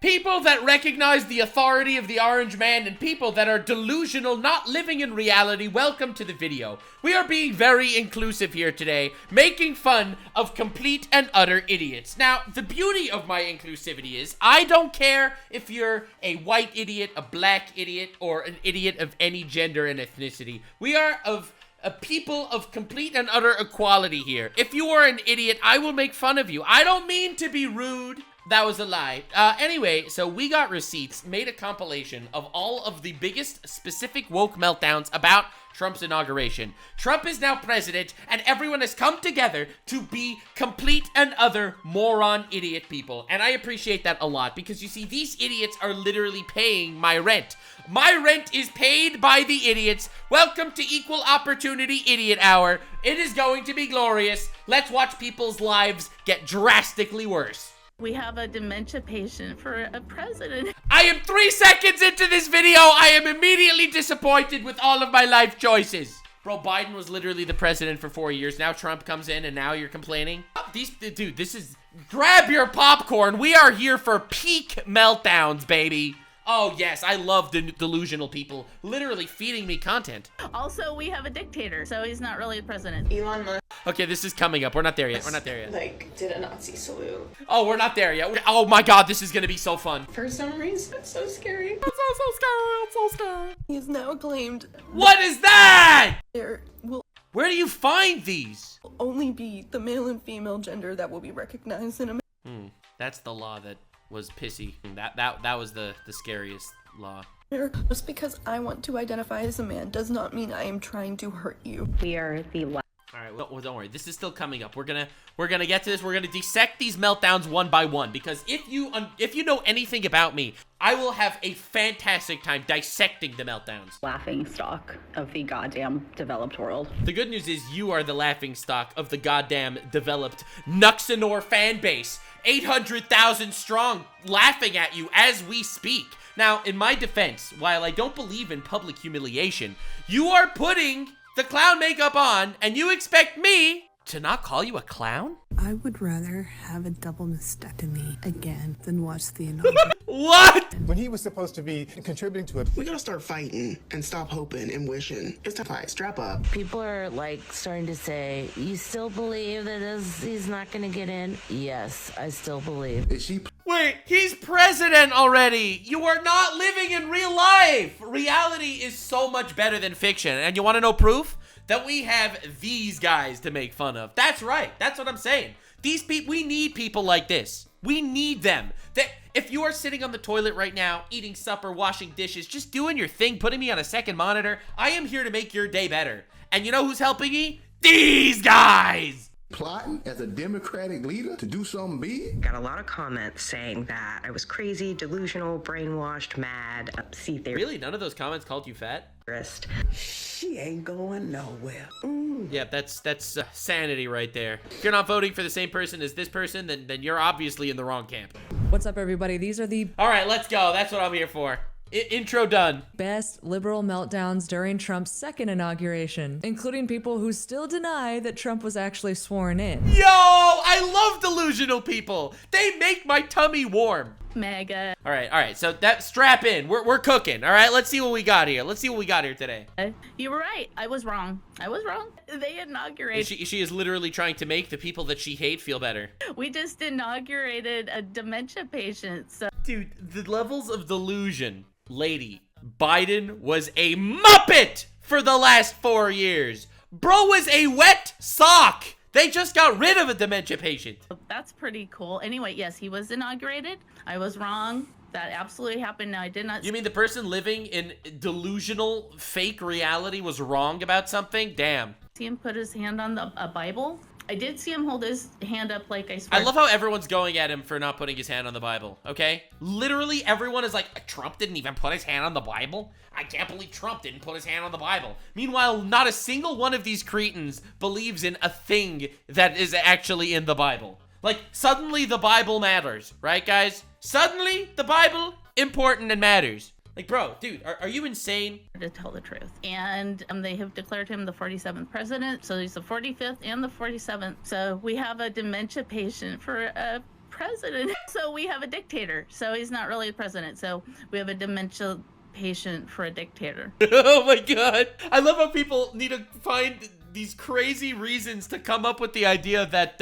People that recognize the authority of the Orange Man and people that are delusional, not living in reality, welcome to the video. We are being very inclusive here today, making fun of complete and utter idiots. Now, the beauty of my inclusivity is, I don't care if you're a white idiot, a black idiot, or an idiot of any gender and ethnicity. We are of a people of complete and utter equality here. If you are an idiot, I will make fun of you. I don't mean to be rude. That was a lie. Anyway, so we got receipts, made a compilation of all of the biggest specific woke meltdowns about Trump's inauguration. Trump is now president, and everyone has come together to be complete and utter moron idiot people. And I appreciate that a lot, because you see, these idiots are literally paying my rent. My rent is paid by the idiots. Welcome to Equal Opportunity Idiot Hour. It is going to be glorious. Let's watch people's lives get drastically worse. We have a dementia patient for a president. I am 3 seconds into this video. I am immediately disappointed with all of my life choices. Bro, Biden was literally the president for 4 years. Now Trump comes in and now you're complaining? Dude, this is... Grab your popcorn. We are here for peak meltdowns, baby. Oh, yes, I love the delusional people literally feeding me content. Also, we have a dictator, so he's not really the president. Elon Musk. Okay, this is coming up. We're not there yet. We're not there yet. Like, did a Nazi salute. Oh, we're not there yet. Oh my god, this is gonna be so fun. For some reason, it's so scary. It's so scary. It's so scary. He is now claimed What is that? there will Where do you find these? only be the male and female gender that will be recognized in That's the law that was pissy. That was the scariest law. America. Just because I want to identify as a man does not mean I am trying to hurt you. We are the All right, well, don't worry. This is still coming up. We're gonna get to this. We're gonna dissect these meltdowns one by one, because if you know anything about me, I will have a fantastic time dissecting the meltdowns. laughing stock of the goddamn developed world. The good news is you are the laughing stock of the goddamn developed Nuxanor fan base. 800,000 strong, laughing at you as we speak. Now, in my defense, while I don't believe in public humiliation, you are putting the clown makeup on, and you expect me to not call you a clown? I would rather have a double mastectomy again than watch the Inaugural. What? When he was supposed to be contributing to it. We gotta start fighting and stop hoping and wishing. It's time to fight. Strap up. People are like starting to say, you still believe that he's not gonna get in? Yes, I still believe. Is she? Wait, he's president already. You are not living in real life. Reality is so much better than fiction. And you want to know proof? That we have these guys to make fun of. That's right. That's what I'm saying. These people, we need people like this. We need them. That if you are sitting on the toilet right now, eating supper, washing dishes, just doing your thing, putting me on a second monitor, I am here to make your day better. And you know who's helping me? These guys! Plotting as a Democratic leader to do something big? Got a lot of comments saying that I was crazy, delusional, brainwashed, mad, see-theorist. Really? None of those comments called you fat? She ain't going nowhere. Yeah, that's sanity right there. If you're not voting for the same person as this person, then you're obviously in the wrong camp. What's up, everybody? These are the All right, let's go. That's what I'm here for. Intro done. best liberal meltdowns during Trump's second inauguration, including people who still deny that Trump was actually sworn in. Yo, I love delusional people. They make my tummy warm. Mega. All right. So that strap in. We're cooking. All right, let's see what we got here. Let's see what we got here today. You were right. I was wrong. They inaugurated. She is literally trying to make the people that she hates feel better. We just inaugurated a dementia patient. So, dude, the levels of delusion. Lady, Biden was a Muppet for the last 4 years. Bro was a wet sock. They just got rid of a dementia patient. that's pretty cool. Anyway, yes, he was inaugurated. I was wrong. That absolutely happened. Now, I did not. You mean the person living in delusional fake reality was wrong about something? Damn. See him put his hand on a Bible. I did see him hold his hand up like I swear. I love how everyone's going at him for not putting his hand on the Bible, okay? Literally everyone is like, Trump didn't even put his hand on the Bible? I can't believe Trump didn't put his hand on the Bible. Meanwhile, not a single one of these cretins believes in a thing that is actually in the Bible. Like, suddenly the Bible matters, right, guys? Suddenly the Bible important and matters. Like, bro, dude, are you insane? To tell the truth. And they have declared him the 47th president. So he's the 45th and the 47th. So we have a dementia patient for a president. So we have a dictator. So he's not really the president. So we have a dementia patient for a dictator. Oh my god. I love how people need to find these crazy reasons to come up with the idea that,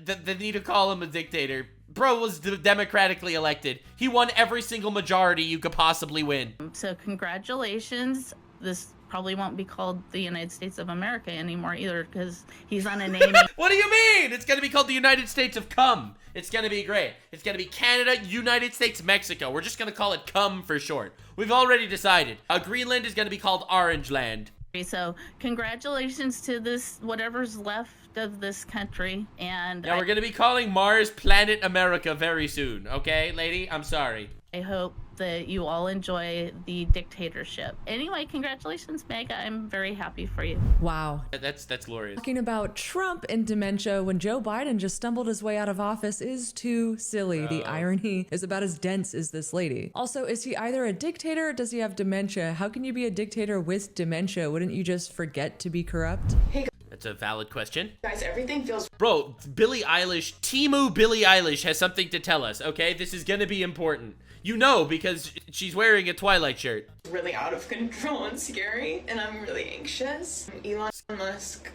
they need to call him a dictator. Bro was democratically elected. He won every single majority you could possibly win. So congratulations. This probably won't be called the United States of America anymore either, because he's on a naming. What do you mean? It's gonna be called the United States of Cum. It's gonna be great. It's gonna be Canada, United States, Mexico. We're just gonna call it Cum for short. We've already decided. Greenland is gonna be called Orange Land. So congratulations to this, whatever's left of this country. And yeah, we're gonna be calling Mars Planet America very soon. Okay, lady? I'm sorry. I hope that you all enjoy the dictatorship. Anyway, congratulations, Mega. I'm very happy for you. Wow. That's glorious. Talking about Trump and dementia when Joe Biden just stumbled his way out of office is too silly. The irony is about as dense as this lady. Also, is he either a dictator or does he have dementia? How can you be a dictator with dementia? Wouldn't you just forget to be corrupt? Hey That's a valid question. guys, everything feels Bro, Billie Eilish, Timu Billie Eilish has something to tell us, okay? This is gonna be important. You know, because she's wearing a Twilight shirt. really out of control and scary, and I'm really anxious. Elon Musk,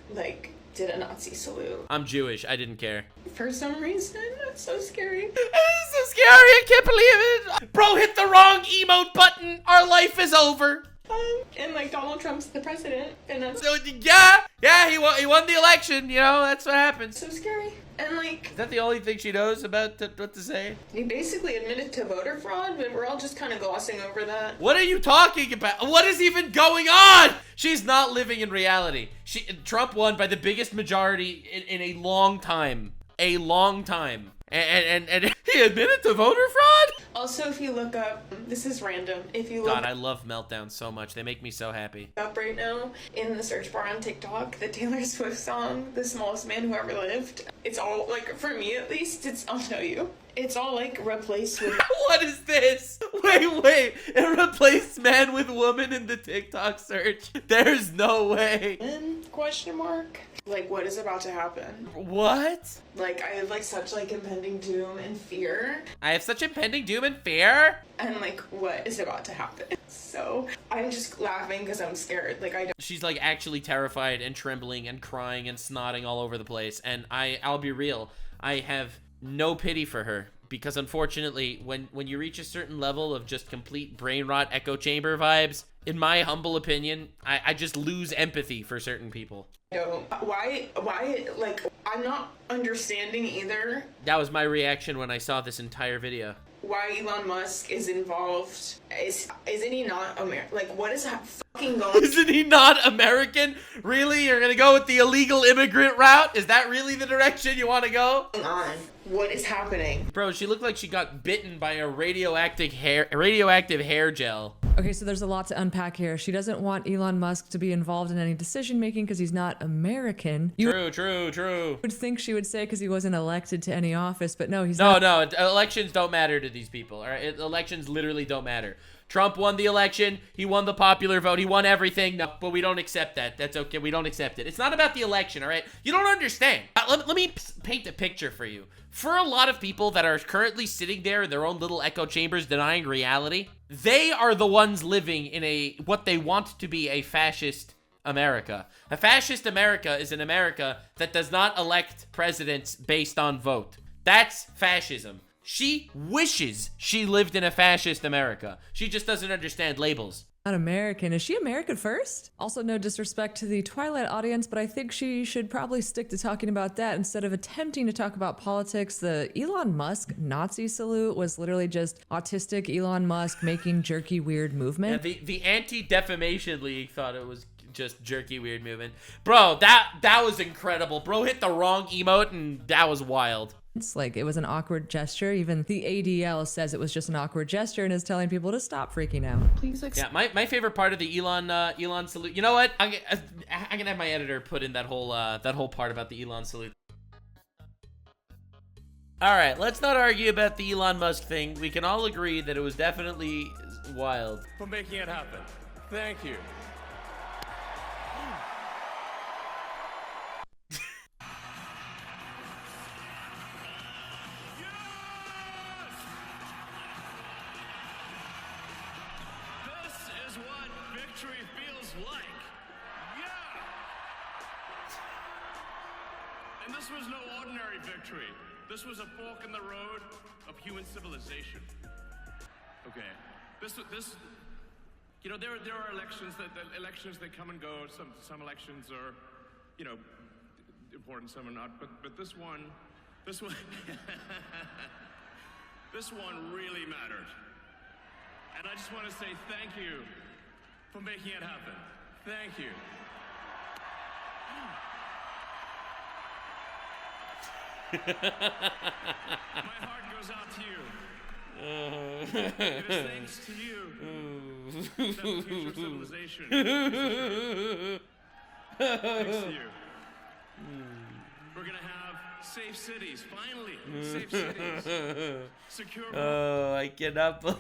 did a Nazi salute. I'm Jewish, I didn't care. For some reason, that's so scary. This is so scary, I can't believe it. Bro, hit the wrong emote button. Our life is over. And Donald Trump's the president, and that's So, yeah, he won the election, you know, that's what happens. so scary. And Is that the only thing she knows about what to say? he basically admitted to voter fraud, but we're all just kind of glossing over that. What are you talking about? What is even going on? She's not living in reality. Trump won by the biggest majority in a long time. A long time. And he admitted to voter fraud? Also, if you look up, this is random, if you look God, I love Meltdowns so much. They make me so happy. up right now in the search bar on TikTok, the Taylor Swift song, The Smallest Man Who Ever Lived, it's all, for me at least, I'll tell you, it's all, replaced with... What is this? Wait. It replaced man with woman in the TikTok search. There's no way. Question mark? What is about to happen? What? I have, such, impending doom and fear. I have such impending doom and fear? And, what is about to happen? So, I'm just laughing because I'm scared. I don't... She's, actually terrified and trembling and crying and snotting all over the place. And I'll be real. I have no pity for her. Because, unfortunately, when you reach a certain level of just complete brain rot echo chamber vibes, in my humble opinion, I just lose empathy for certain people. Why, I'm not understanding either. That was my reaction when I saw this entire video. Why Elon Musk is involved. Isn't he not American? What is that fucking going on? Isn't he not American? Really? You're gonna go with the illegal immigrant route? Is that really the direction you want to go? What is happening? Bro, she looked like she got bitten by a radioactive hair gel. Okay, so there's a lot to unpack here. She doesn't want Elon Musk to be involved in any decision making because he's not American. True. Would think she would say because he wasn't elected to any office, but no, he's not. No, elections don't matter to these people, all right? Elections literally don't matter. Trump won the election. He won the popular vote. He won everything. No, but we don't accept that. That's okay. We don't accept it. It's not about the election, all right? You don't understand. Let me paint a picture for you. For a lot of people that are currently sitting there in their own little echo chambers denying reality, they are the ones living in what they want to be a fascist America. A fascist America is an America that does not elect presidents based on vote. That's fascism. She wishes she lived in a fascist America. She just doesn't understand labels. Not American. Is she American first? Also, no disrespect to the Twilight audience, but I think she should probably stick to talking about that instead of attempting to talk about politics. The Elon Musk Nazi salute was literally just autistic Elon Musk making jerky weird movement. Yeah, the Anti-Defamation League thought it was just jerky weird movement. Bro, that was incredible. Bro hit the wrong emote and that was wild. It's it was an awkward gesture. Even the ADL says it was just an awkward gesture and is telling people to stop freaking out. Please Yeah, my favorite part of the Elon salute. You know what? I'm gonna have my editor put in that whole part about the Elon salute. All right, let's not argue about the Elon Musk thing. We can all agree that it was definitely wild. For making it happen. Thank you. victory feels like. Yeah! And this was no ordinary victory. This was a fork in the road of human civilization. Okay. This, you know, there are elections that come and go. Some elections are, you know, important, some are not. But this one, this one really mattered. And I just want to say thank you for making it happen. Thank you. My heart goes out to you. It is thanks to you that the future of civilization is assured. Thanks to you. We're gonna have safe cities, finally. Safe cities. Secure. Oh, I cannot believe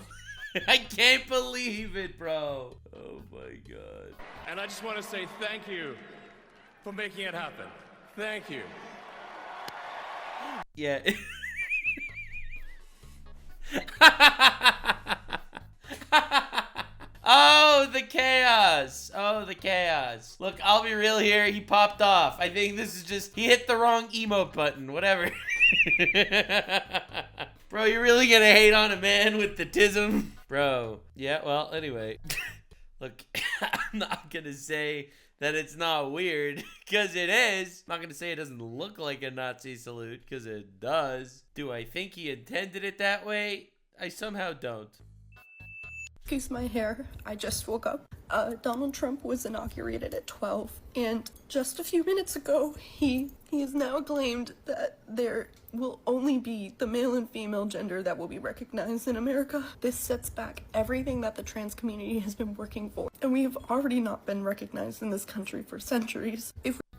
I can't believe it, bro. Oh my god. And I just want to say thank you for making it happen. Thank you. Yeah. Oh, the chaos. Oh, the chaos. Look, I'll be real here. He popped off. I think this is just, he hit the wrong emote button. Whatever. Bro, you're really gonna hate on a man with the tism? Bro. Yeah, well, anyway. Look, I'm not gonna say that it's not weird, because it is. I'm not gonna say it doesn't look like a Nazi salute, because it does. Do I think he intended it that way? I somehow don't. Excuse my hair, I just woke up. Donald Trump was inaugurated at 12, and just a few minutes ago, he has now claimed that there will only be the male and female gender that will be recognized in America. This sets back everything that the trans community has been working for, and we have already not been recognized in this country for centuries.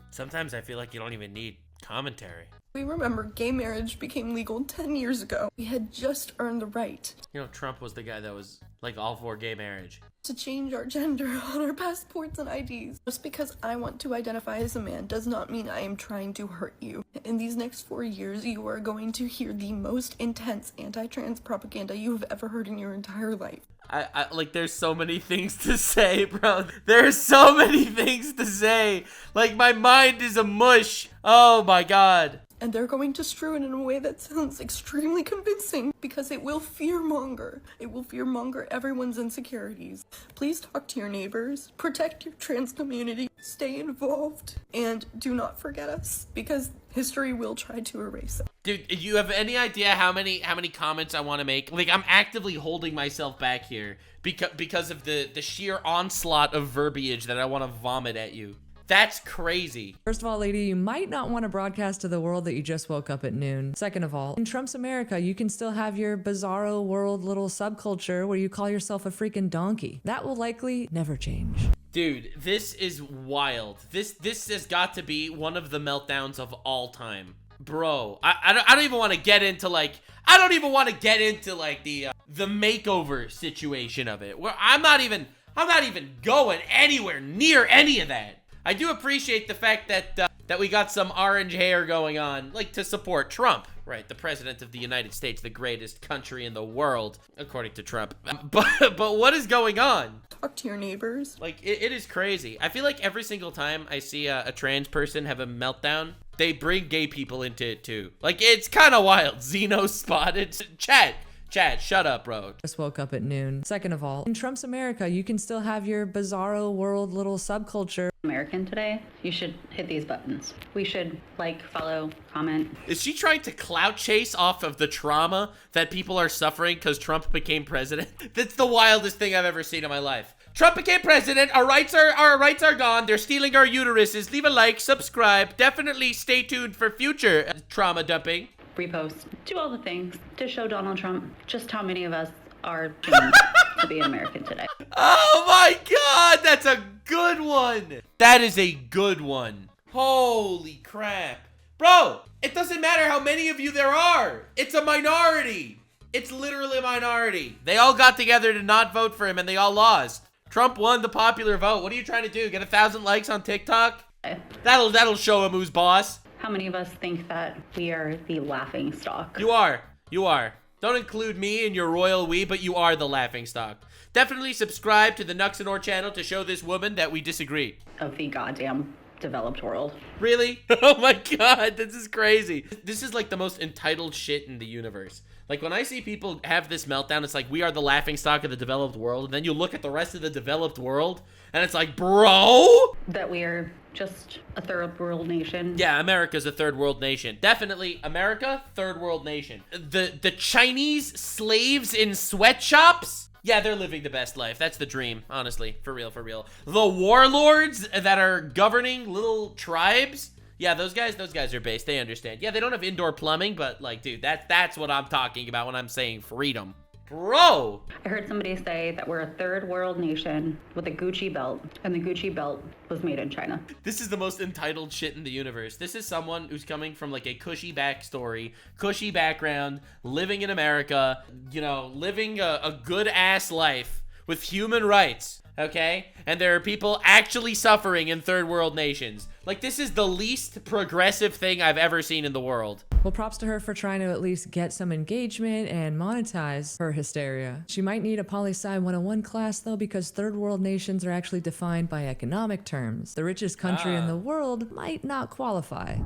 Sometimes I feel like you don't even need commentary. We remember gay marriage became legal 10 years ago. We had just earned the right. You know, Trump was the guy that was like all for gay marriage. To change our gender on our passports and IDs. Just because I want to identify as a man does not mean I am trying to hurt you. In these next 4 years, you are going to hear the most intense anti-trans propaganda you have ever heard in your entire life. I like, there's so many things to say, bro. There's so many things to say. Like, my mind is a mush. Oh my god. And they're going to strew it in a way that sounds extremely convincing because it will fearmonger. It will fearmonger everyone's insecurities. Please talk to your neighbors, protect your trans community, stay involved, and do not forget us because history will try to erase it. Dude, you have any idea how many comments I want to make? Like, I'm actively holding myself back here because of the sheer onslaught of verbiage that I want to vomit at you. That's crazy. First of all, lady, you might not want to broadcast to the world that you just woke up at noon. Second of all, in Trump's America, you can still have your bizarro world little subculture where you call yourself a freaking donkey. That will likely never change. Dude, this is wild. This has got to be one of the meltdowns of all time. Bro, I don't even want to get into like, the makeover situation of it. Where I'm not even going anywhere near any of that. I do appreciate the fact that we got some orange hair going on, like, to support Trump, right? The president of the United States, the greatest country in the world, according to Trump. But what is going on? Talk to your neighbors. Like, it is crazy. I feel like every single time I see a trans person have a meltdown, they bring gay people into it too. Like, it's kind of wild. Xeno spotted. Chad, shut up, bro. Just woke up at noon. Second of all, in Trump's America, you can still have your bizarro world little subculture. American today, you should hit these buttons. We should like, follow, comment. Is she trying to clout chase off of the trauma that people are suffering because Trump became president? That's the wildest thing I've ever seen in my life. Trump became president. Our rights are gone. They're stealing our uteruses. Leave a like, subscribe. Definitely stay tuned for future trauma dumping. Repost, do all the things to show Donald Trump just how many of us are doomed to be an American today. Oh my god, that's a good one. That is a good one. Holy crap. Bro, it doesn't matter how many of you there are. It's a minority. It's literally a minority. They all got together to not vote for him and they all lost. Trump won the popular vote. What are you trying to do? Get 1,000 likes on TikTok? That'll show him who's boss. How many of us think that we are the laughing stock? You are. Don't include me in your royal we, but you are the laughingstock. Definitely subscribe to the Nuxanor channel to show this woman that we disagree. Of the goddamn developed world. Really? Oh my god, this is crazy. This is like the most entitled shit in the universe. Like when I see people have this meltdown, it's like we are the laughingstock of the developed world, and then you look at the rest of the developed world, and it's like, bro! That we're just a third world nation. Yeah, America's a third world nation. Definitely America, third world nation. The Chinese slaves in sweatshops? Yeah, they're living the best life. That's the dream, honestly. For real, for real. The warlords that are governing little tribes? Yeah, those guys are based. They understand. Yeah, they don't have indoor plumbing, but like, dude, that's what I'm talking about when I'm saying freedom. Bro! I heard somebody say that we're a third world nation with a Gucci belt, and the Gucci belt was made in China. This is the most entitled shit in the universe. This is someone who's coming from like a cushy backstory, cushy background, living in America, you know, living a good ass life with human rights, okay? And there are people actually suffering in third world nations. Like, this is the least progressive thing I've ever seen in the world. Well, props to her for trying to at least get some engagement and monetize her hysteria. She might need a poli-sci 101 class though, because third world nations are actually defined by economic terms. The richest country in the world might not qualify.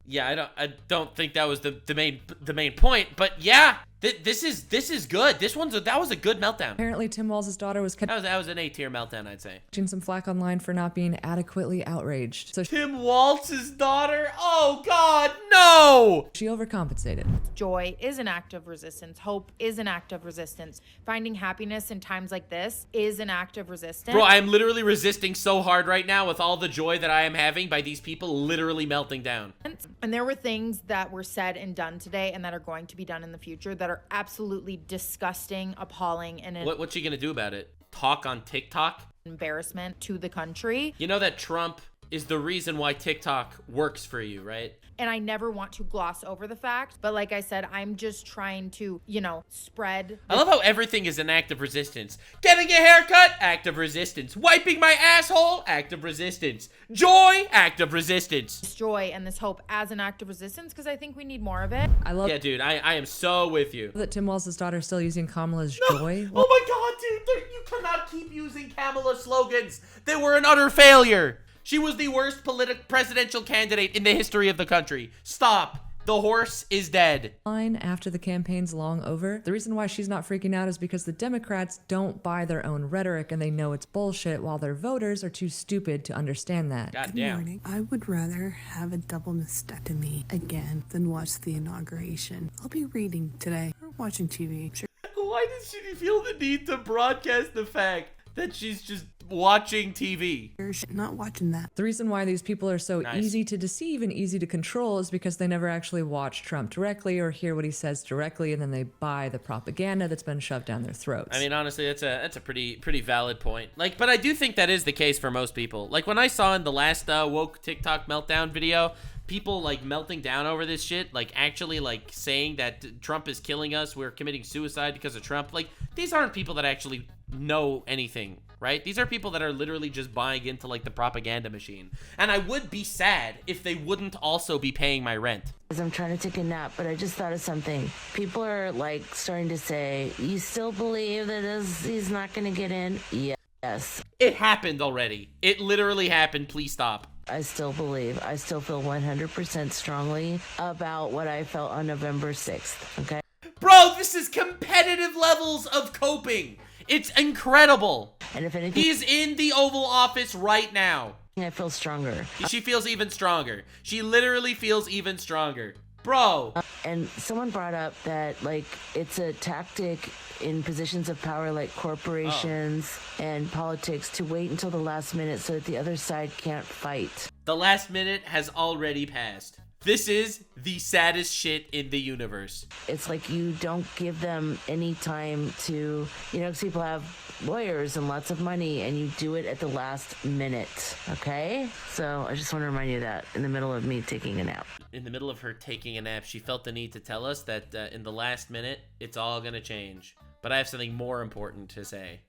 Yeah, I don't think that was the main point, but yeah, this is good. That was a good meltdown. Apparently, Tim Walz' daughter was that was an A-tier meltdown, I'd say. Catching some flack online for not being adequately outraged. So Tim Walz's daughter? Oh God, no! She overcompensated. Joy is an act of resistance. Hope is an act of resistance. Finding happiness in times like this is an act of resistance. Bro, I am literally resisting so hard right now with all the joy that I am having by these people literally melting down. And there were things that were said and done today and that are going to be done in the future that are absolutely disgusting, appalling, and what's she gonna do about it? Talk on TikTok? Embarrassment to the country. You know that Trump is the reason why TikTok works for you, right? And I never want to gloss over the fact, but like I said, I'm just trying to, you know, spread. I love how everything is an act of resistance. Getting a haircut, act of resistance. Wiping my asshole, act of resistance. Joy, act of resistance. This joy and this hope as an act of resistance, because I think we need more of it. Yeah, dude, I am so with you. That Tim Walz's daughter is still using Kamala's joy. Oh my God, dude, you cannot keep using Kamala slogans. They were an utter failure. She was the worst presidential candidate in the history of the country. Stop. The horse is dead. After the campaign's long over, the reason why she's not freaking out is because the Democrats don't buy their own rhetoric and they know it's bullshit, while their voters are too stupid to understand that. Good morning. I would rather have a double mastectomy again than watch the inauguration. I'll be reading today or watching TV. Sure. Why does she feel the need to broadcast the fact that she's just watching TV? Not watching that. The reason why these people are so Nice. easy to deceive and easy to control is because they never actually watch Trump directly or hear what he says directly, and then they buy the propaganda that's been shoved down their throats. I mean, honestly, that's a pretty valid point. Like, but I do think that is the case for most people. Like when I saw in the last woke TikTok meltdown video, people like melting down over this shit, like actually like saying that Trump is killing us, we're committing suicide because of Trump. Like, these aren't people that actually know anything, right? These are people that are literally just buying into like the propaganda machine. And I would be sad if they wouldn't also be paying my rent. I'm trying to take a nap, but I just thought of something. People are like starting to say, you still believe that he's not going to get in? Yes. It happened already. It literally happened. Please stop. I still believe. I still feel 100% strongly about what I felt on November 6th, okay? Bro, this is competitive levels of coping. It's incredible. And if anything, he's in the Oval Office right now. I feel stronger. She feels even stronger. She literally feels even stronger. Bro. And someone brought up that, like, it's a tactic in positions of power like corporations and politics to wait until the last minute so that the other side can't fight. The last minute has already passed. This is the saddest shit in the universe. It's like you don't give them any time to, you know, 'cause people have lawyers and lots of money and you do it at the last minute, okay? So I just want to remind you of that in the middle of me taking a nap. In the middle of her taking a nap, she felt the need to tell us that in the last minute, it's all gonna change. But I have something more important to say.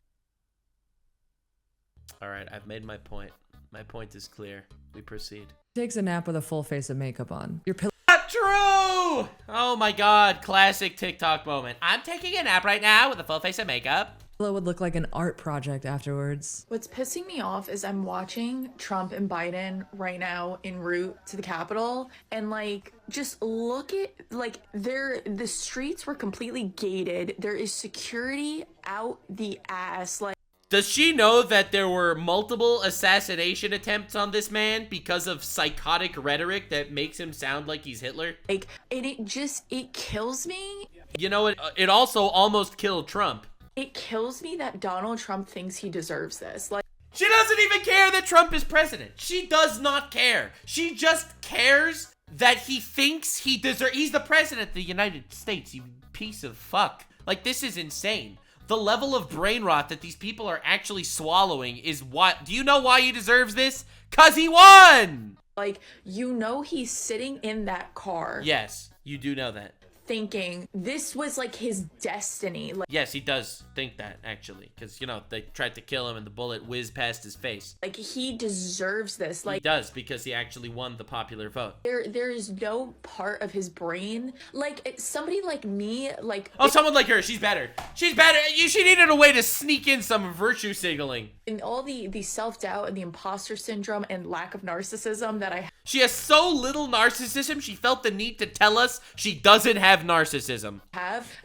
All right, I've made my point. My point is clear. We proceed. Takes a nap with a full face of makeup on. Your pillow. true! Oh my god, classic TikTok moment. I'm taking a nap right now with a full face of makeup. It would look like an art project afterwards. What's pissing me off is I'm watching Trump and Biden right now en route to the Capitol, and like, just look at, like, the streets were completely gated. There is security out the ass. Like, does she know that there were multiple assassination attempts on this man because of psychotic rhetoric that makes him sound like he's Hitler? Like, and it kills me. You know, it also almost killed Trump. It kills me that Donald Trump thinks he deserves this. Like, she doesn't even care that Trump is president. She does not care. She just cares that he thinks he deserves. He's the president of the United States, you piece of fuck. Like, this is insane. The level of brain rot that these people are actually swallowing is what. Do you know why he deserves this? 'Cause he won! Like, you know, he's sitting in that car. Yes, you do know that. Thinking this was like his destiny. Like, yes, he does think that, actually, because, you know, they tried to kill him and the bullet whizzed past his face. Like, he deserves this. Like, he does, because he actually won the popular vote. There is no part of his brain, like, somebody like me, like, oh, someone like her, she's better. She's better. She needed a way to sneak in some virtue signaling. And all the self-doubt and the imposter syndrome and lack of narcissism that I have. She has so little narcissism, she felt the need to tell us she doesn't have narcissism.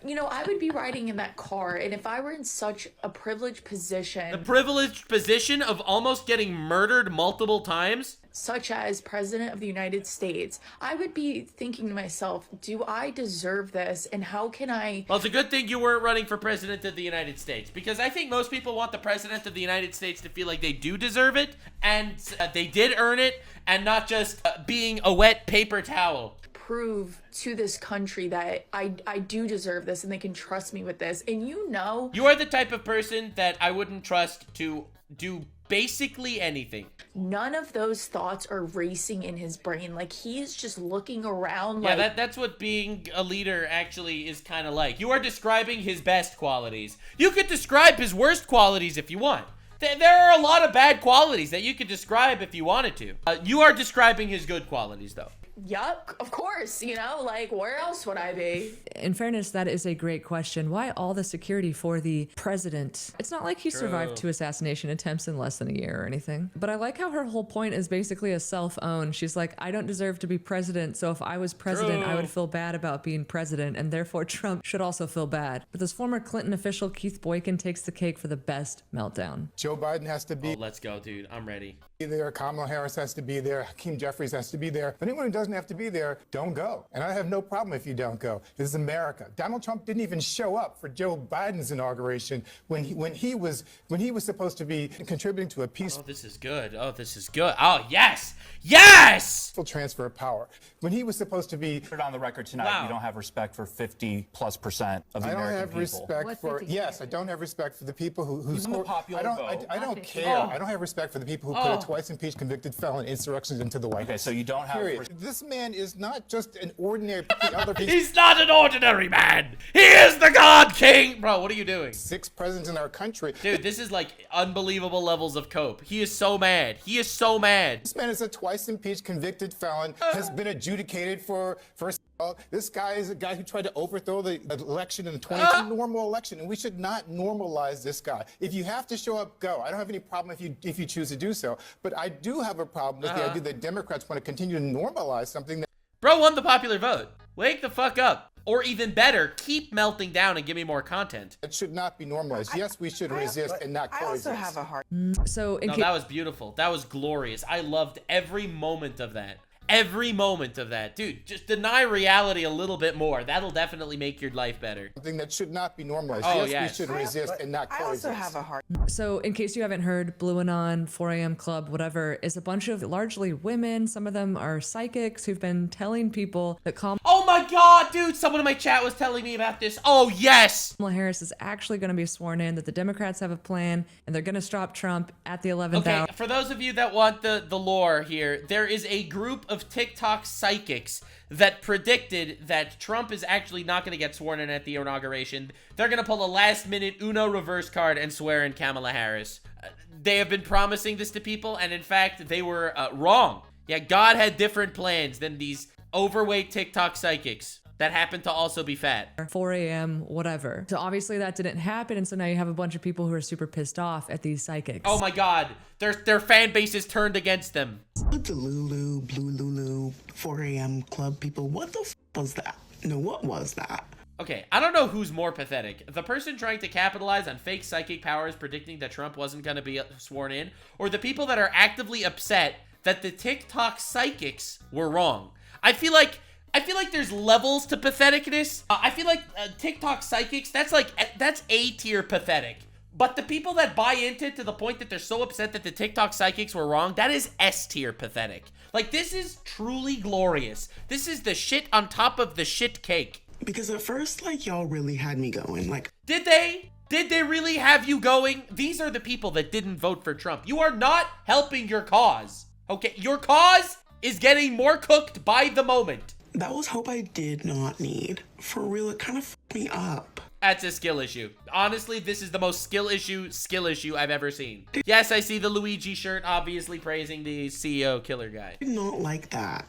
You know, I would be riding in that car, and if I were in such a privileged position. The privileged position of almost getting murdered multiple times? Such as President of the United States, I would be thinking to myself, do I deserve this, and how can I... Well, it's a good thing you weren't running for President of the United States, because I think most people want the President of the United States to feel like they do deserve it, and they did earn it, and not just being a wet paper towel. Prove to this country that I do deserve this, and they can trust me with this. And you know... You are the type of person that I wouldn't trust to do basically anything. None of those thoughts are racing in his brain. Like, he is just looking around. Yeah, like, that's what being a leader actually is kind of like. You are describing his best qualities. You could describe his worst qualities if you want. There are a lot of bad qualities that you could describe if you wanted to. You are describing his good qualities, though. Yup, of course, you know, like, where else would I be? In fairness, that is a great question. Why all the security for the president? It's not like he survived 2 assassination attempts in less than a year or anything. But I like how her whole point is basically a self-own. She's like, I don't deserve to be president, so if I was president, I would feel bad about being president, and therefore Trump should also feel bad. But this former Clinton official, Keith Boykin, takes the cake for the best meltdown. Joe Biden has to be let's go, dude. I'm ready. There, Kamala Harris has to be there, Hakeem Jeffries has to be there. But anyone who doesn't have to be there, don't go. And I have no problem if you don't go. This is America. Donald Trump didn't even show up for Joe Biden's inauguration when he was supposed to be contributing to a peaceful. Oh, this is good. Oh, this is good. Oh, yes. Yes! Full transfer of power. When he was supposed to be. Put it on the record tonight, you don't have respect for 50+% of the American people. I don't have respect for, yes, I don't have respect for the people who scored. I don't care. I don't have respect for the people who put a twice impeached convicted felon insurrections into the White House. Okay, so you don't have. This man is not just an ordinary. He's not an ordinary man. He is the God King. Bro, what are you doing? 6 presidents in our country. Dude, this is like unbelievable levels of cope. He is so mad. He is so mad. This man is a twice impeached convicted felon, has been adjudicated for this guy is a guy who tried to overthrow the election in the 2020 normal election, and we should not normalize this guy. If you have to show up, go. I don't have any problem if you choose to do so, but I do have a problem with the idea that Democrats want to continue to normalize something that. Bro won the popular vote. Wake the fuck up. Or even better, keep melting down and give me more content. It should not be normalized. Yes, we should resist and not coexist. I also have a heart. So that was beautiful. That was glorious. I loved every moment of that. Every moment of that. Dude, just deny reality a little bit more. That'll definitely make your life better. Something that should not be normalized. Oh, yes, we should resist and not coexist. I also have a heart. So in case you haven't heard, Blue Anon, 4 a.m. Club, whatever, is a bunch of largely women. Some of them are psychics who've been telling people that Oh my god, dude! Someone in my chat was telling me about this. Oh, yes! Kamala Harris is actually going to be sworn in, that the Democrats have a plan, and they're going to stop Trump at the 11th hour. For those of you that want the lore here, there is a group of TikTok psychics that predicted that Trump is actually not going to get sworn in at the inauguration. They're going to pull a last-minute Uno reverse card and swear in Kamala Harris. They have been promising this to people, and in fact, they were wrong. Yeah, God had different plans than these overweight TikTok psychics that happen to also be fat. 4 a.m., whatever. So obviously that didn't happen, and so now you have a bunch of people who are super pissed off at these psychics. Oh my god, their fan base is turned against them. The Lulu, Blue Lulu, 4 a.m. club people, what the was that? No, what was that? Okay, I don't know who's more pathetic. The person trying to capitalize on fake psychic powers predicting that Trump wasn't going to be sworn in, or the people that are actively upset that the TikTok psychics were wrong. I feel like there's levels to patheticness. I feel like TikTok psychics, that's A tier pathetic. But the people that buy into it to the point that they're so upset that the TikTok psychics were wrong, that is S tier pathetic. Like, this is truly glorious. This is the shit on top of the shit cake. Because at first, like, y'all really had me going. Like, did they? Did they really have you going? These are the people that didn't vote for Trump. You are not helping your cause. Okay, your cause is getting more cooked by the moment. That was hope I did not need. For real, it kind of fucked me up. That's a skill issue. Honestly, this is the most skill issue I've ever seen. Yes, I see the Luigi shirt, obviously praising the CEO killer guy. I did not like that.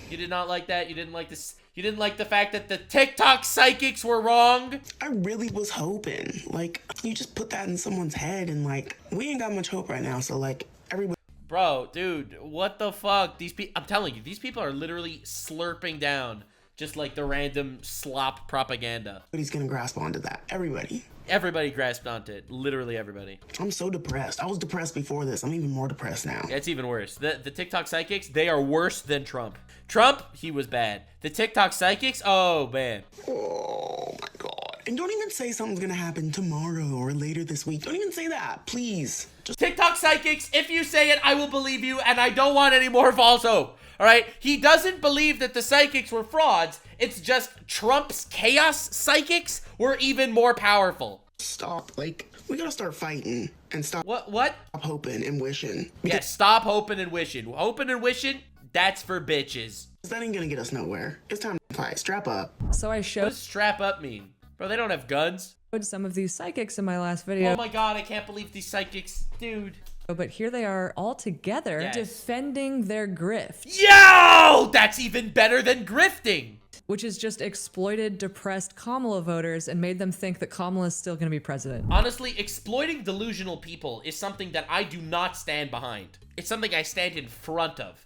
You did not like that? You didn't like this? You didn't like the fact that the TikTok psychics were wrong? I really was hoping. Like, you just put that in someone's head and, like, we ain't got much hope right now, so, like, everybody... Bro, dude, what the fuck? I'm telling you, these people are literally slurping down just like the random slop propaganda. But he's gonna grasp onto that. Everybody. Everybody grasped onto it. Literally everybody. I'm so depressed. I was depressed before this. I'm even more depressed now. Yeah, it's even worse. The TikTok psychics, they are worse than Trump. Trump, he was bad. The TikTok psychics, oh, man. Oh, my God. And don't even say something's gonna happen tomorrow or later this week. Don't even say that, please. Just TikTok psychics, if you say it, I will believe you, and I don't want any more false hope. All right? He doesn't believe that the psychics were frauds. It's just Trump's chaos psychics were even more powerful. Stop. Like, we gotta start fighting and stop. What? Stop hoping and wishing. Yeah, stop hoping and wishing. Hoping and wishing, that's for bitches. That ain't gonna get us nowhere. It's time to fight. Strap up. So I showed... What does strap up mean? Bro, they don't have guns. Some of these psychics in my last video. Oh my god, I can't believe these psychics. Dude. But here they are all together defending their grift. Yo! That's even better than grifting. Which is just exploited depressed Kamala voters and made them think that Kamala is still going to be president. Honestly, exploiting delusional people is something that I do not stand behind. It's something I stand in front of.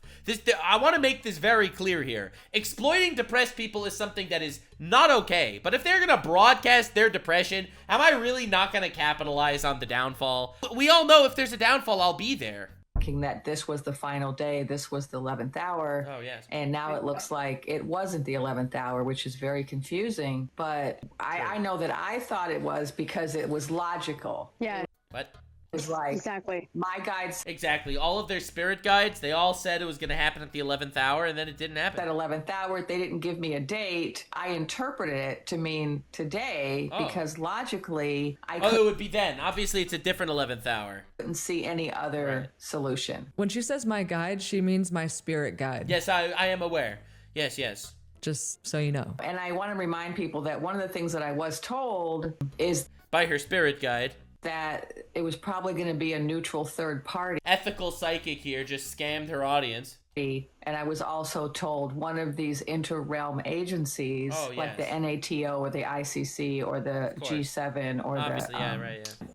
I want to make this very clear here. Exploiting depressed people is something that is not okay. But if they're going to broadcast their depression, am I really not going to capitalize on the downfall? We all know if there's a downfall, I'll be there. That this was the final day, this was the 11th hour. Oh, yes. And now it looks like it wasn't the 11th hour, which is very confusing. But I know that I thought it was because it was logical. Yeah. What? Was like exactly my guides. Exactly. All of their spirit guides, they all said it was going to happen at the 11th hour, and then it didn't happen. That 11th hour, they didn't give me a date. I interpreted it to mean today because logically I it would be then. Obviously, it's a different 11th hour. Couldn't see any other solution. When she says my guide, she means my spirit guide. Yes, I am aware. Yes. Just so you know. And I want to remind people that one of the things that I was told is by her spirit guide that it was probably going to be a neutral third party. Ethical psychic here just scammed her audience. And I was also told one of these inter-realm agencies, like the NATO or the ICC or the G7 or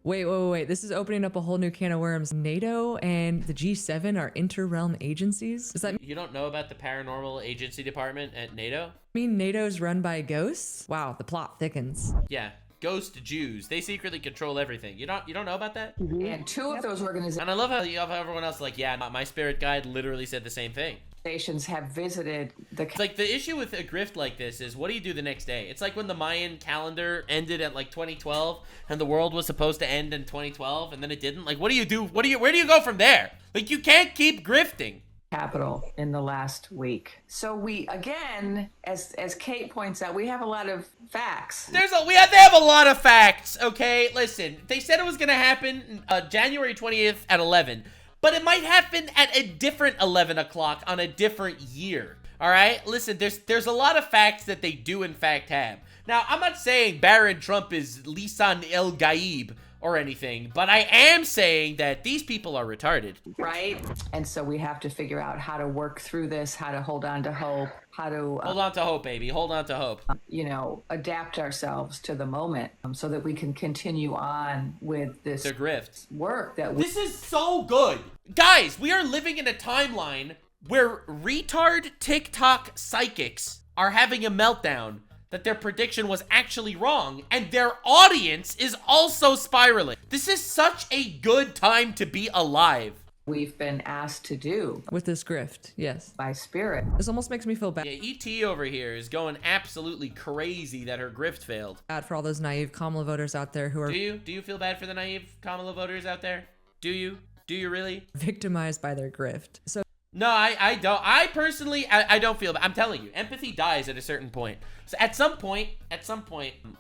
Wait. This is opening up a whole new can of worms. NATO and the G7 are inter-realm agencies? Does that mean you don't know about the paranormal agency department at NATO? Mean NATO's run by ghosts? Wow, the plot thickens. Yeah. Ghost Jews. They secretly control everything. You don't know about that? Mm-hmm. And two of those organizations. And I love how you have everyone else like, yeah, my spirit guide literally said the same thing. Stations have visited the. It's like the issue with a grift like this is what do you do the next day? It's like when the Mayan calendar ended at like 2012 and the world was supposed to end in 2012 and then it didn't. Like, what do you do? Where do you go from there? Like, you can't keep grifting. Capital in the last week. So we again, as Kate points out, we have a lot of facts. They have a lot of facts. Okay, listen. They said it was gonna happen January 20th at 11, but it might happen at a different 11 o'clock on a different year. All right, listen. There's a lot of facts that they do in fact have. Now, I'm not saying Baron Trump is Lisan El Gaib or anything, but I am saying that these people are retarded. Right? And so we have to figure out how to work through this, how to hold on to hope, how to... hold on to hope, baby. Hold on to hope. You know, adapt ourselves to the moment so that we can continue on with this the grift work that we... This is so good. Guys, we are living in a timeline where retard TikTok psychics are having a meltdown that their prediction was actually wrong, and their audience is also spiraling. This is such a good time to be alive. We've been asked to do. With this grift, yes. By spirit. This almost makes me feel bad. Yeah, ET over here is going absolutely crazy that her grift failed. Bad for all those naive Kamala voters out there who are... Do you feel bad for the naive Kamala voters out there? Do you? Do you really? Victimized by their grift. So... No, I don't. I personally, I don't feel that. I'm telling you, empathy dies at a certain point. So at some point,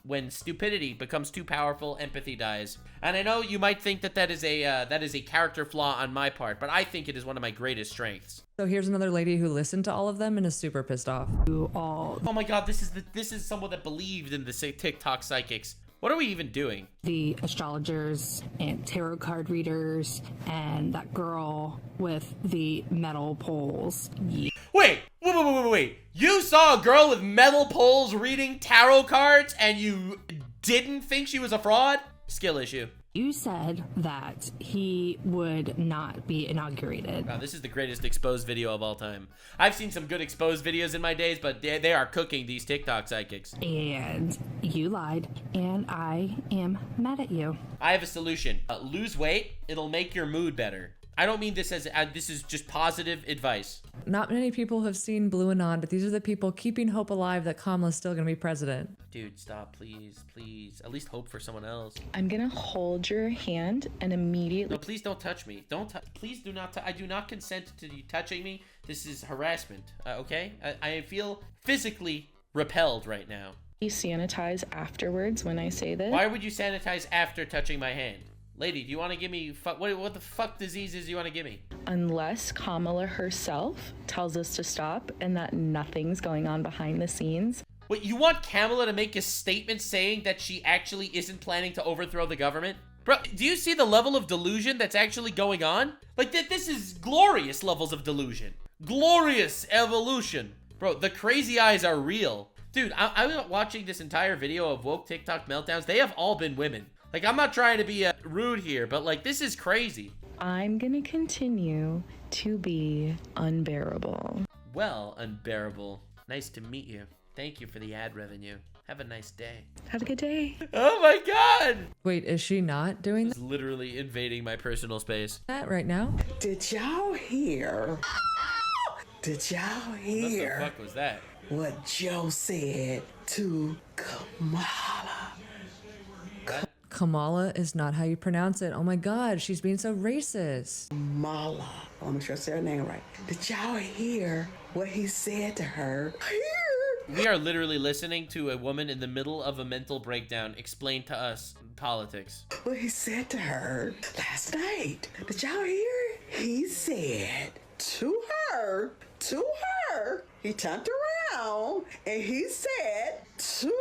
when stupidity becomes too powerful, empathy dies. And I know you might think that that is a character flaw on my part, but I think it is one of my greatest strengths. So here's another lady who listened to all of them and is super pissed off. Oh my God, this is someone that believed in the TikTok psychics. What are we even doing? The astrologers and tarot card readers and that girl with the metal poles. Yeah. Wait. You saw a girl with metal poles reading tarot cards and you didn't think she was a fraud? Skill issue. You said that he would not be inaugurated. Wow, this is the greatest exposed video of all time. I've seen some good exposed videos in my days, but they are cooking these TikTok psychics. And you lied, and I am mad at you. I have a solution. Lose weight. It'll make your mood better. I don't mean this as this is just positive advice. Not many people have seen Blue Anon, but these are the people keeping hope alive that Kamala's still gonna be president. Dude, stop, please, please. At least hope for someone else. I'm gonna hold your hand and immediately... No, please don't touch me. Please do not. I do not consent to you touching me. This is harassment. Okay? I feel physically repelled right now. Sanitize afterwards when I say this. Why would you sanitize after touching my hand? Lady, do you want to give me... What the fuck diseases do you want to give me? Unless Kamala herself tells us to stop and that nothing's going on behind the scenes. Wait, you want Kamala to make a statement saying that she actually isn't planning to overthrow the government? Bro, do you see the level of delusion that's actually going on? Like, this is glorious levels of delusion. Glorious evolution. Bro, the crazy eyes are real. Dude, I was watching this entire video of woke TikTok meltdowns. They have all been women. Like, I'm not trying to be rude here, but, like, this is crazy. I'm gonna continue to be unbearable. Well, unbearable. Nice to meet you. Thank you for the ad revenue. Have a nice day. Have a good day. Oh my God! Wait, is she not doing that? It's literally invading my personal space. That right now? Did y'all hear? Did y'all hear? What the fuck was that? What Joe said to Kamala. Kamala is not how you pronounce it. Oh my God, she's being so racist. Mala. I want to make sure I say her name right. Did y'all hear what he said to her? We are literally listening to a woman in the middle of a mental breakdown explain to us politics. What he said to her last night. Did y'all hear? He said to her, he turned around and he said to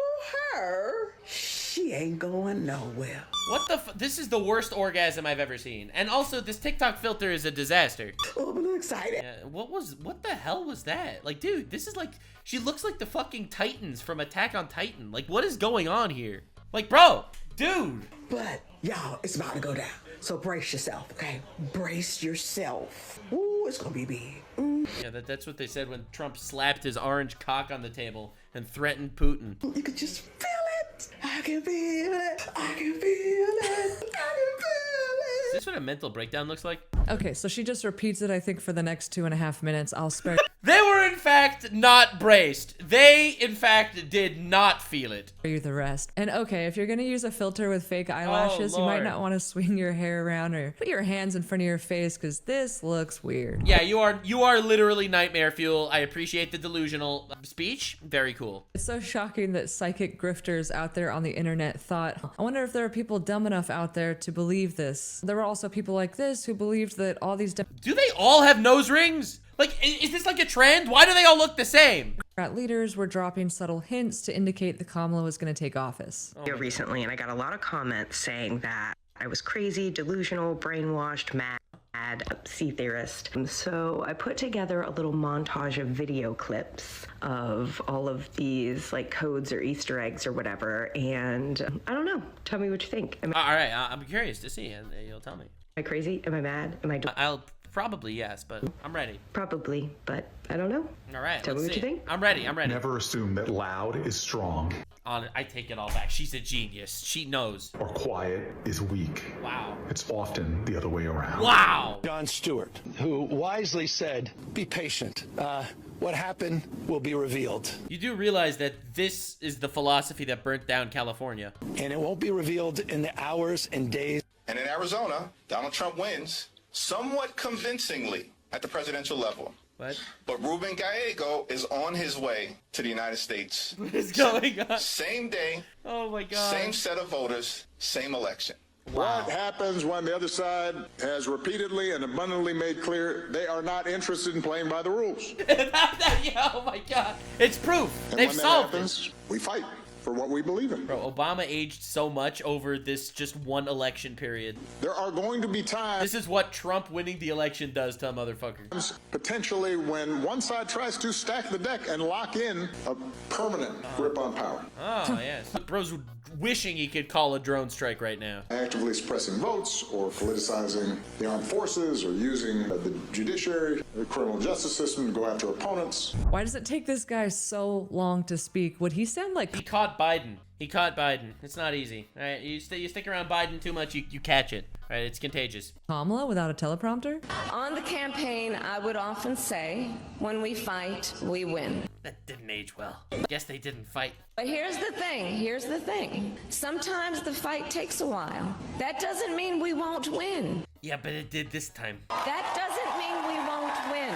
her, she ain't going nowhere. What the this is the worst orgasm I've ever seen. And also, this TikTok filter is a disaster. Oh, I'm excited. Yeah, what the hell was that? Like, dude, this is like, she looks like the fucking Titans from Attack on Titan. Like, what is going on here? Like, bro, dude. But, y'all, it's about to go down. So brace yourself, okay? Brace yourself. Ooh, it's gonna be big. Yeah, that's what they said when Trump slapped his orange cock on the table and threatened Putin. You could just feel it. I can feel it. I can feel it. I can feel it. Is this what a mental breakdown looks like? Okay, so she just repeats it, I think, for the next 2.5 minutes. I'll spare. They were, in fact, not braced. They, in fact, did not feel it. You the rest. And okay, if you're gonna use a filter with fake eyelashes, you might not want to swing your hair around or put your hands in front of your face because this looks weird. Yeah, you are literally nightmare fuel. I appreciate the delusional speech. Very cool. It's so shocking that psychic grifters out there on the internet thought, I wonder if there are people dumb enough out there to believe this. There were also people like this who believed that all these do they all have nose rings? Like, is this like a trend? Why do they all look the same? Leaders were dropping subtle hints to indicate that Kamala was going to take office. Recently, and I got a lot of comments saying that I was crazy, delusional, brainwashed, mad sea theorist. So I put together a little montage of video clips of all of these like codes or Easter eggs or whatever, and I don't know. Tell me what you think. All right, I'm curious to see, and you'll tell me. Am I crazy? Am I mad? Am I? I'll probably yes, but I'm ready. Probably, but I don't know. All right, tell me what you think. I'm ready. I'm ready. Never assume that loud is strong. I take it all back. She's a genius. She knows. Or quiet is weak. Wow. It's often the other way around. Wow. Jon Stewart, who wisely said, be patient. What happened will be revealed. You do realize that this is the philosophy that burnt down California. And it won't be revealed in the hours and days. And in Arizona, Donald Trump wins somewhat convincingly at the presidential level. What? But Ruben Gallego is on his way to the United States. What is going on? Same day. Oh my God. Same set of voters, same election. What happens when the other side has repeatedly and abundantly made clear they are not interested in playing by the rules? Yeah, oh my God. It's proof. And They've when that solved happens, it. we fight for what we believe in. Bro, Obama aged so much over this just one election period. There are going to be times... This is what Trump winning the election does to a motherfucker. Potentially when one side tries to stack the deck and lock in a permanent grip on power. Oh, yes. Bro's wishing he could call a drone strike right now. Actively suppressing votes or politicizing the armed forces or using the judiciary, the criminal justice system to go after opponents. Why does it take this guy so long to speak? Would he sound like... He caught Biden. He caught Biden. It's not easy. All right, you stick around Biden too much, you catch it. All right, it's contagious. Kamala without a teleprompter? On the campaign, I would often say, when we fight, we win. That didn't age well. Guess they didn't fight. But here's the thing. Sometimes the fight takes a while. That doesn't mean we won't win. Yeah, but it did this time. That doesn't mean we won't win.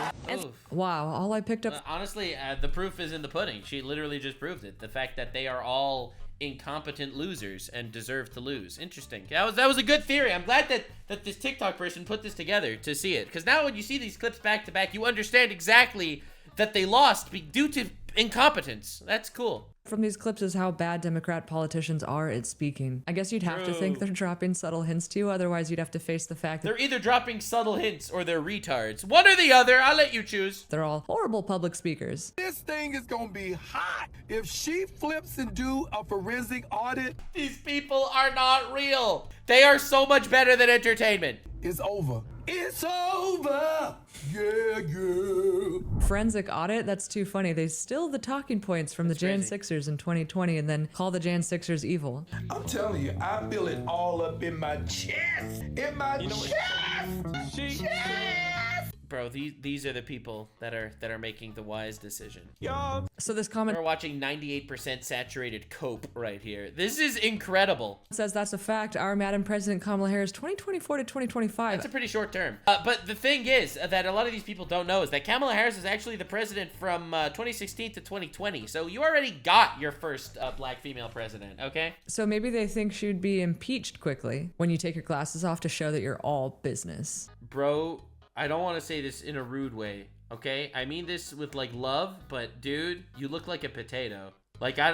Wow, all I picked up... Honestly, the proof is in the pudding. She literally just proved it. The fact that they are all incompetent losers and deserve to lose. Interesting. That was a good theory. I'm glad that this TikTok person put this together to see it. Because now when you see these clips back to back, you understand exactly that they lost due to incompetence. That's cool. From these clips is how bad Democrat politicians are at speaking. I guess you'd have to think they're dropping subtle hints too, otherwise you'd have to face the fact that they're either dropping subtle hints or they're retards. One or the other, I'll let you choose. They're all horrible public speakers. This thing is gonna be hot. If she flips and do a forensic audit, these people are not real. They are so much better than entertainment. It's over. It's over. Yeah. Forensic audit? That's too funny. They steal the talking points from the Jan Sixers in 2020 and then call the Jan Sixers evil. I'm telling you, I feel it all up in my chest. In my chest. Bro, these are the people that are making the wise decision. So this comment... We're watching 98% saturated cope right here. This is incredible. Says that's a fact. Our Madam President Kamala Harris 2024 to 2025. That's a pretty short term. But the thing is that a lot of these people don't know is that Kamala Harris is actually the president from 2016 to 2020. So you already got your first black female president, okay? So maybe they think she'd be impeached quickly when you take your glasses off to show that you're all business. Bro, I don't want to say this in a rude way, okay? I mean this with like love, but dude, you look like a potato. Like I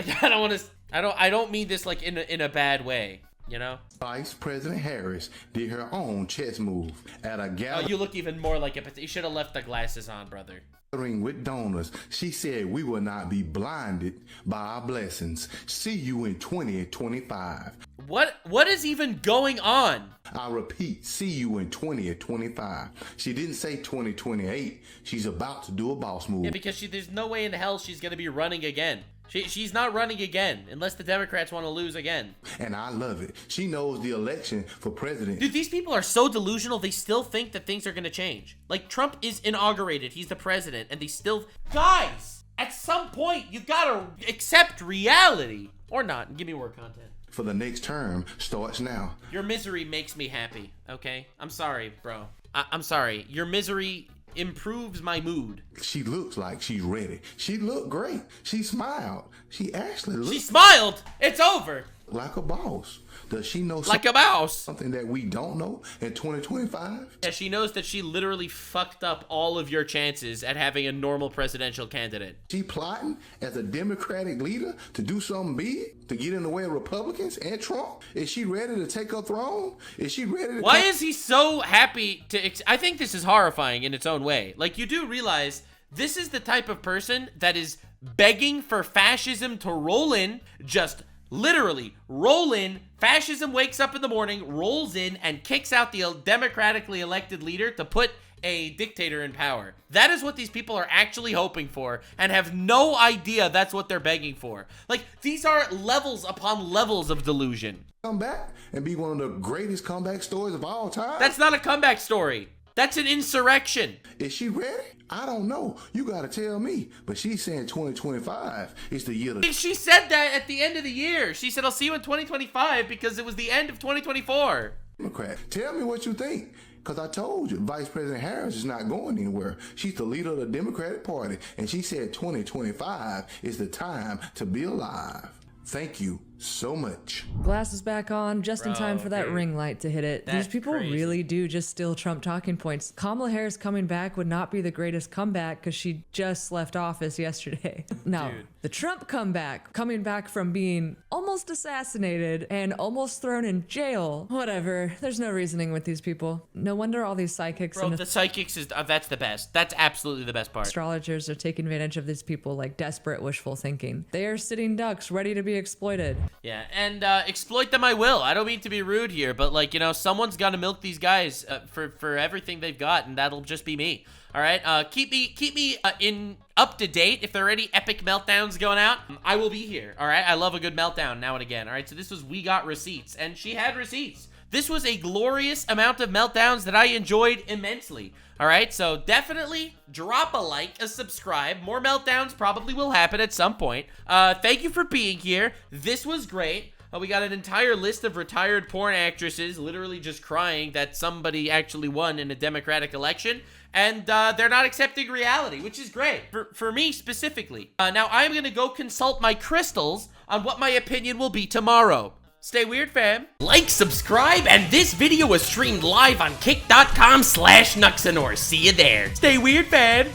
don't mean this like in a bad way, you know? Vice President Harris did her own chess move at a gathering. Oh, you look even more like a potato. You should have left the glasses on, brother. With donors, she said we will not be blinded by our blessings. See you in 2025. What is even going on? I repeat, see you in 2025. She didn't say 2028. She's about to do a boss move. Yeah, because there's no way in hell she's gonna be running again. She's not running again unless the Democrats want to lose again. And I love it. She knows the election for president. Dude, these people are so delusional, they still think that things are going to change. Like, Trump is inaugurated. He's the president. And they still... Guys, at some point, you got to accept reality. Or not. And give me more content. For the next term starts now. Your misery makes me happy, okay? I'm sorry, bro. I'm sorry. Your misery... improves my mood. She looks like she's ready. She looked great. She smiled. She actually looked... She smiled! It's over! like a boss. Does she know like a mouse? Something that we don't know in 2025? Yeah, she knows that she literally fucked up all of your chances at having a normal presidential candidate. She plotting as a Democratic leader to do something big, to get in the way of Republicans and Trump? Is she ready to take her throne? Is she ready to... Why is he so happy to... I think this is horrifying in its own way. Like, you do realize this is the type of person that is begging for fascism to roll in, just literally roll in. Fascism wakes up in the morning, rolls in, and kicks out the democratically elected leader to put a dictator in power. That is what these people are actually hoping for, and have no idea that's what they're begging for. Like, these are levels upon levels of delusion. Come back and be one of the greatest comeback stories of all time? That's not a comeback story. That's an insurrection. Is she ready? I don't know. You gotta tell me. But she's saying 2025 is the year. She said that at the end of the year. She said, I'll see you in 2025 because it was the end of 2024. Democrat. Tell me what you think. Because I told you, Vice President Harris is not going anywhere. She's the leader of the Democratic Party. And she said 2025 is the time to be alive. Thank you so much. Glasses back on, just in time for that ring light to hit it. These people really do just steal Trump talking points. Kamala Harris coming back would not be the greatest comeback because she just left office yesterday. No, the Trump comeback, coming back from being almost assassinated and almost thrown in jail. Whatever, there's no reasoning with these people. No wonder all these psychics Bro, the psychics is, that's the best. That's absolutely the best part. Astrologers are taking advantage of these people like desperate wishful thinking. They are sitting ducks ready to be exploited. Yeah, and exploit them I will. I don't mean to be rude here, but like, you know, someone's got to milk these guys for everything they've got, and that'll just be me. All right, keep me in up to date. If there are any epic meltdowns going out, I will be here. All right, I love a good meltdown now and again. All right, so this was We Got Receipts, and she had receipts. This was a glorious amount of meltdowns that I enjoyed immensely. All right, so definitely drop a like, a subscribe. More meltdowns probably will happen at some point. Thank you for being here. This was great. We got an entire list of retired porn actresses literally just crying that somebody actually won in a Democratic election. And they're not accepting reality, which is great. For me specifically. Now, I'm going to go consult my crystals on what my opinion will be tomorrow. Stay weird, fam. Like, subscribe, and this video was streamed live on kick.com/Nuxanor. See you there. Stay weird, fam.